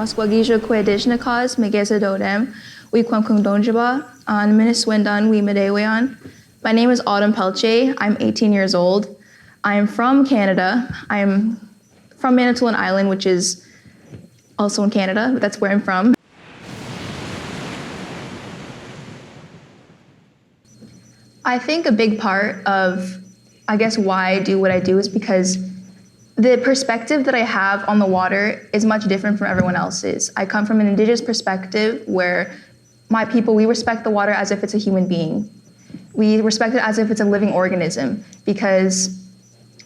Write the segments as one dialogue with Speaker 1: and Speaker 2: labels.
Speaker 1: Masquagija Quedishnakas, Megeza Dodem, We Kwamkung Donjaba, on Miniswindan, We Medewayan. My name is Autumn Peltier. I'm 18 years old. I'm from Canada. I'm from Manitoulin Island, which is also in Canada, but that's where I'm from. I think a big part of, I guess, why I do what I do is because the perspective that I have on the water is much different from everyone else's. I come from an Indigenous perspective where my people, we respect the water as if it's a human being. We respect it as if it's a living organism because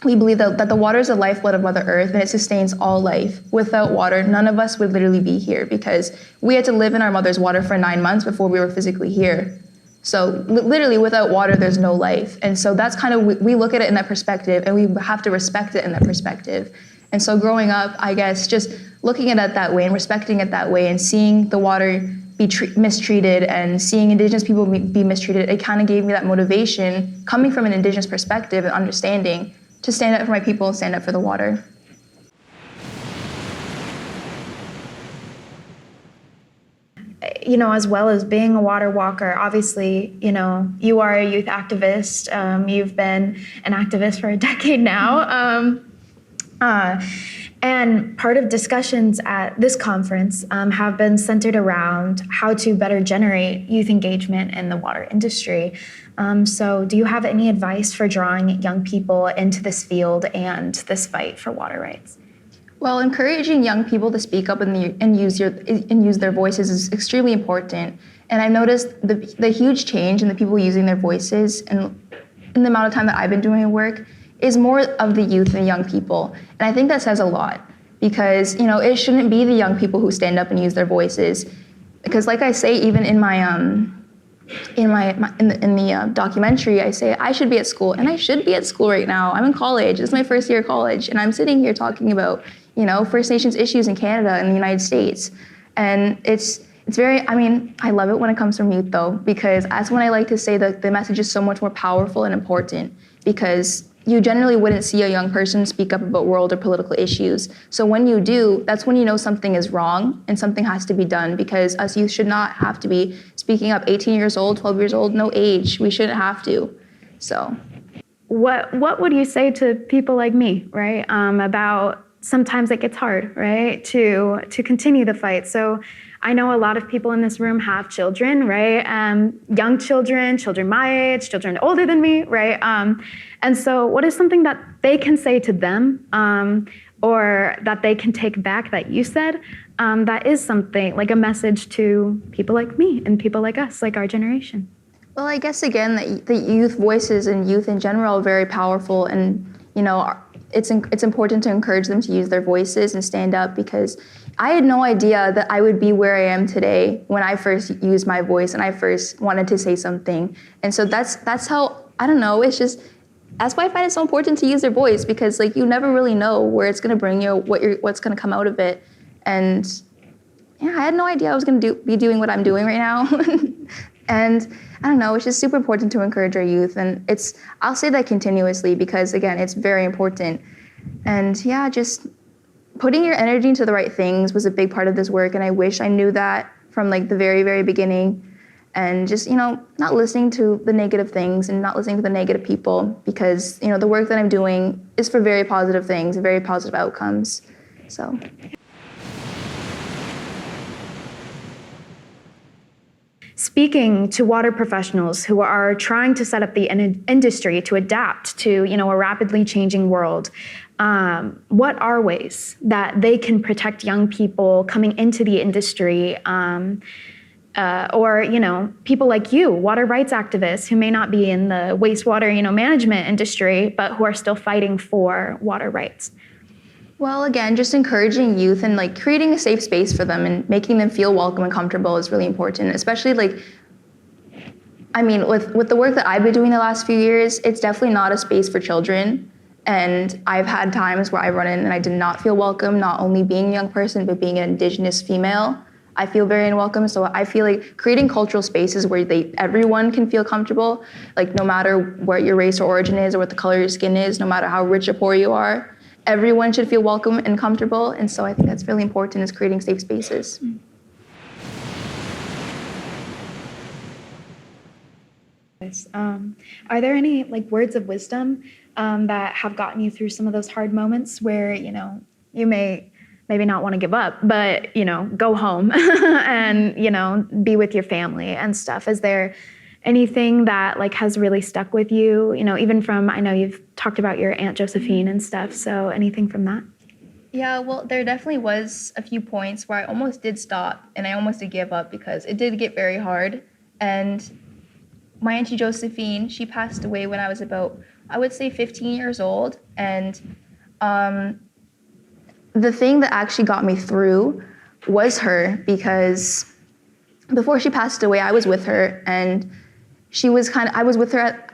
Speaker 1: we believe that the water is the lifeblood of Mother Earth and it sustains all life. Without water, none of us would literally be here because we had to live in our mother's water for 9 months before we were physically here. So literally without water, there's no life. And so that's kind of, we look at it in that perspective and we have to respect it in that perspective. And so growing up, I guess, just looking at it that way and respecting it that way and seeing the water be mistreated and seeing Indigenous people be mistreated, it kind of gave me that motivation coming from an Indigenous perspective and understanding to stand up for my people and stand up for the water.
Speaker 2: You know, as well as being a water walker, obviously, you know, you are a youth activist. You've been an activist for a decade now. And part of discussions at this conference have been centered around how to better generate youth engagement in the water industry. So do you have any advice for drawing young people into this field and this fight for water rights?
Speaker 1: Well, encouraging young people to speak up and use their voices is extremely important. And I've noticed the huge change in the people using their voices and in the amount of time that I've been doing work is more of the youth and young people. And I think that says a lot because, you know, it shouldn't be the young people who stand up and use their voices. Because like I say, even in the documentary, I say I should be at school, and I should be at school right now. I'm in college. It's my first year of college, and I'm sitting here talking about, you know, First Nations issues in Canada and the United States. And it's very, I mean, I love it when it comes from youth though, because that's when I like to say that the message is so much more powerful and important because you generally wouldn't see a young person speak up about world or political issues. So when you do, that's when you know something is wrong and something has to be done because us youth should not have to be speaking up 18 years old, 12 years old, no age. We shouldn't have to, so.
Speaker 2: What would you say to people like me, right, about sometimes it gets hard, right, to continue the fight? So I know a lot of people in this room have children, right? Young children, children my age, children older than me, right? And so what is something that they can say to them or that they can take back that you said that is something like a message to people like me and people like us, like our generation?
Speaker 1: Well, I guess again, the youth voices and youth in general are very powerful and, you know, it's important to encourage them to use their voices and stand up because I had no idea that I would be where I am today when I first used my voice and I first wanted to say something. And so that's how, I don't know, it's just, that's why I find it so important to use their voice because like you never really know where it's gonna bring you, what's gonna come out of it. And yeah, I had no idea I was gonna be doing what I'm doing right now. And I don't know, it's just super important to encourage our youth. And I'll say that continuously because again, it's very important. And yeah, just putting your energy into the right things was a big part of this work. And I wish I knew that from like the very, very beginning. And just, you know, not listening to the negative things and not listening to the negative people because, you know, the work that I'm doing is for very positive things, very positive outcomes, so.
Speaker 2: Speaking to water professionals who are trying to set up the industry to adapt to, you know, a rapidly changing world, what are ways that they can protect young people coming into the industry, or, you know, people like you, water rights activists who may not be in the wastewater, you know, management industry, but who are still fighting for water rights?
Speaker 1: Well, again, just encouraging youth and like creating a safe space for them and making them feel welcome and comfortable is really important, especially like, I mean, with the work that I've been doing the last few years, it's definitely not a space for children. And I've had times where I've run in and I did not feel welcome, not only being a young person, but being an Indigenous female. I feel very unwelcome. So I feel like creating cultural spaces where everyone can feel comfortable, like no matter what your race or origin is or what the color of your skin is, no matter how rich or poor you are, everyone should feel welcome and comfortable. And so I think that's really important, is creating safe spaces.
Speaker 2: Are there any like words of wisdom that have gotten you through some of those hard moments where, you may maybe not want to give up, but, go home and, be with your family and stuff? Is there anything that like has really stuck with you, even from, I know you've talked about your Aunt Josephine and stuff, so anything from that?
Speaker 1: Yeah, well, there definitely was a few points where I almost did stop and I almost did give up because it did get very hard. And my Auntie Josephine, she passed away when I was about, I would say 15 years old. And the thing that actually got me through was her, because before she passed away, I was with her, and I was with her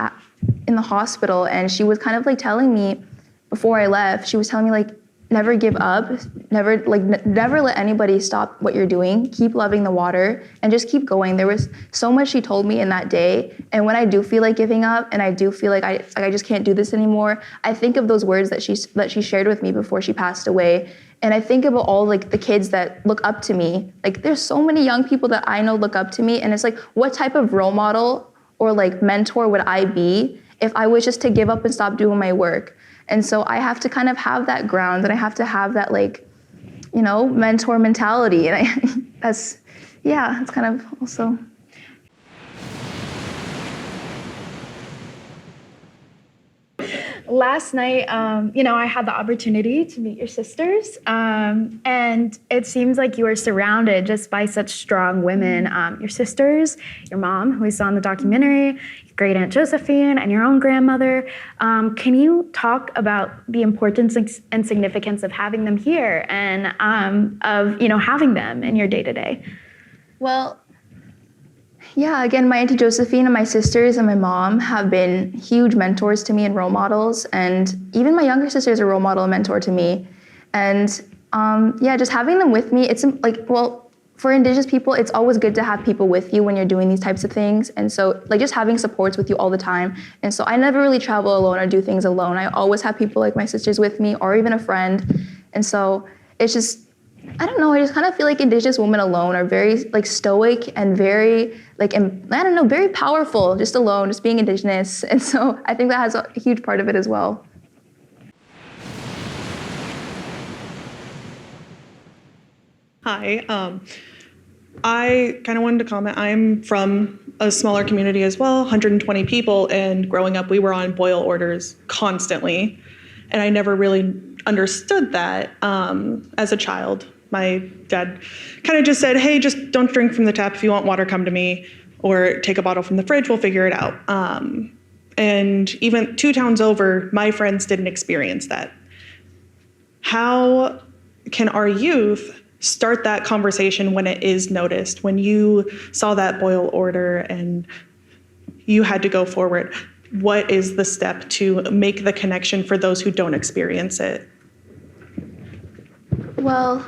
Speaker 1: in the hospital, and she was kind of like telling me before I left, she was telling me like, never give up, never let anybody stop what you're doing, keep loving the water, and just keep going. There was so much she told me in that day, and when I do feel like giving up, and I do feel like I just can't do this anymore, I think of those words that she shared with me before she passed away, and I think about all like the kids that look up to me. Like there's so many young people that I know look up to me, and it's like, what type of role model or like mentor would I be if I was just to give up and stop doing my work? And so I have to kind of have that ground, and I have to have that like, mentor mentality. And it's kind of also.
Speaker 2: Last night, I had the opportunity to meet your sisters, and it seems like you are surrounded just by such strong women. Your sisters, your mom, who we saw in the documentary, your great Aunt Josephine, and your own grandmother. Can you talk about the importance and significance of having them here, and of having them in your day-to-day?
Speaker 1: Well, yeah, again, my Auntie Josephine and my sisters and my mom have been huge mentors to me and role models. And even my younger sister is a role model and mentor to me. And just having them with me, it's like, well, for Indigenous people, it's always good to have people with you when you're doing these types of things. And so like just having supports with you all the time. And so I never really travel alone or do things alone. I always have people like my sisters with me, or even a friend. And so it's just, I don't know, I just kind of feel like Indigenous women alone are very like stoic and very like, very powerful just alone, just being Indigenous. And so I think that has a huge part of it as well.
Speaker 3: Hi, I kind of wanted to comment. I'm from a smaller community as well, 120 people, and growing up we were on boil orders constantly, and I never really understood that as a child. My dad kind of just said, hey, just don't drink from the tap. If you want water, come to me, or take a bottle from the fridge, we'll figure it out. And even 2 towns over, my friends didn't experience that. How can our youth start that conversation when it is noticed, when you saw that boil order and you had to go forward? What is the step to make the connection for those who don't experience it?
Speaker 1: Well,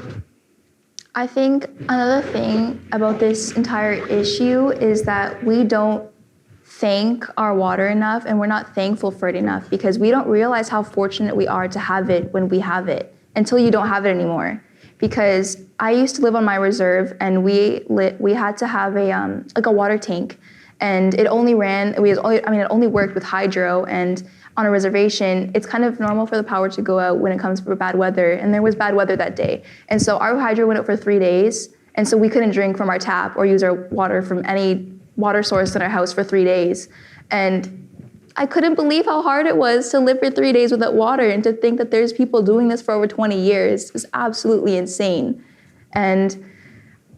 Speaker 1: I think another thing about this entire issue is that we don't thank our water enough, and we're not thankful for it enough, because we don't realize how fortunate we are to have it when we have it until you don't have it anymore. Because I used to live on my reserve, and we had to have a water tank, and it only worked with hydro, and on a reservation, it's kind of normal for the power to go out when it comes for bad weather, and there was bad weather that day. And so our hydro went out for 3 days, and so we couldn't drink from our tap or use our water from any water source in our house for 3 days. And I couldn't believe how hard it was to live for 3 days without water, and to think that there's people doing this for over 20 years is absolutely insane. And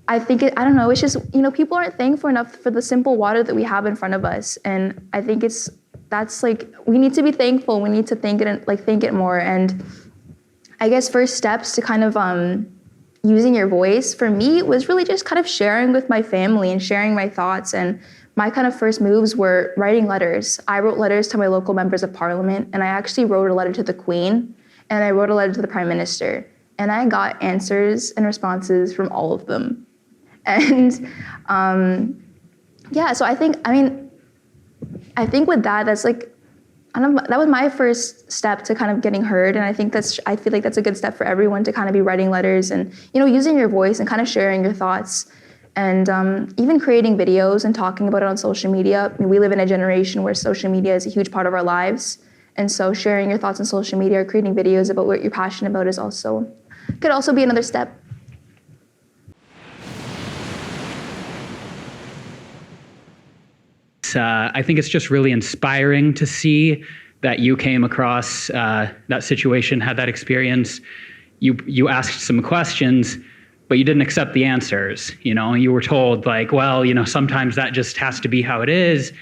Speaker 1: I think it's just, people aren't thankful enough for the simple water that we have in front of us. And I think that's like, we need to be thankful. We need to thank it more. And I guess first steps to kind of using your voice for me was really just kind of sharing with my family and sharing my thoughts. And my kind of first moves were writing letters. I wrote letters to my local members of parliament, and I actually wrote a letter to the Queen, and I wrote a letter to the Prime Minister, and I got answers and responses from all of them. And so I think with that, that's like that was my first step to kind of getting heard, and I feel like that's a good step for everyone to kind of be writing letters and using your voice and kind of sharing your thoughts, and even creating videos and talking about it on social media. I mean, we live in a generation where social media is a huge part of our lives, and so sharing your thoughts on social media or creating videos about what you're passionate about could also be another step.
Speaker 4: I think it's just really inspiring to see that you came across that situation, had that experience. You asked some questions, but you didn't accept the answers. You were told like, well, sometimes that just has to be how it is,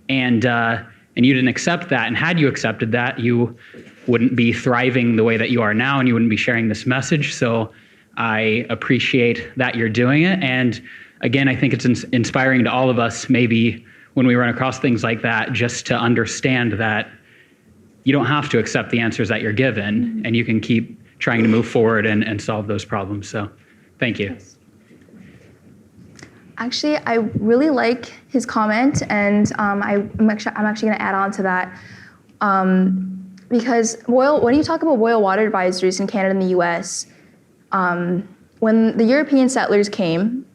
Speaker 4: and you didn't accept that. And had you accepted that, you wouldn't be thriving the way that you are now, and you wouldn't be sharing this message. So I appreciate that you're doing it. And again, I think it's inspiring to all of us, maybe when we run across things like that, just to understand that you don't have to accept the answers that you're given, and you can keep trying to move forward and solve those problems. So thank you.
Speaker 1: Actually, I really like his comment, and I'm actually going to add on to that. Because when you talk about boil water advisories in Canada and the US, when the European settlers came,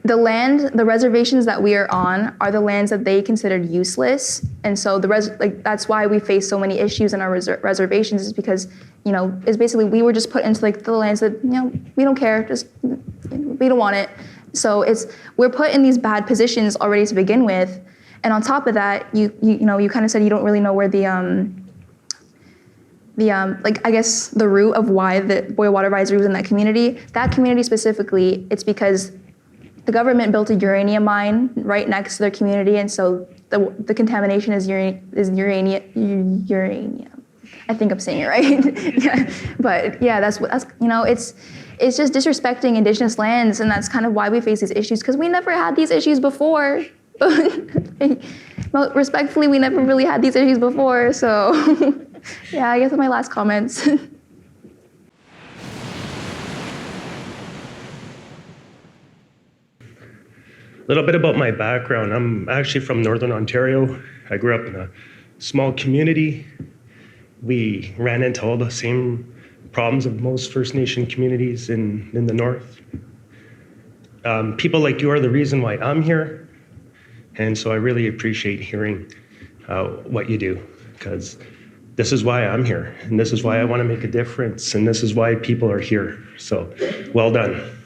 Speaker 1: the reservations that we are on are the lands that they considered useless, and so that's why we face so many issues in our reservations, is because it's basically we were just put into the lands that we don't care, we don't want it. So we're put in these bad positions already to begin with, and on top of that, you kind of said you don't really know where I guess the root of why the boil water advisory was in that community. That community specifically, it's because the government built a uranium mine right next to their community, and so the contamination is uranium. I think I'm saying it right. Yeah. But yeah, that's it's just disrespecting Indigenous lands, and that's kind of why we face these issues, because we never had these issues before. Well, respectfully, we never really had these issues before. So yeah, I guess that's my last comments.
Speaker 5: A little bit about my background. I'm actually from Northern Ontario. I grew up in a small community. We ran into all the same problems of most First Nation communities in the North. People like you are the reason why I'm here. And so I really appreciate hearing what you do, because this is why I'm here, and this is why I want to make a difference, and this is why people are here. So well done.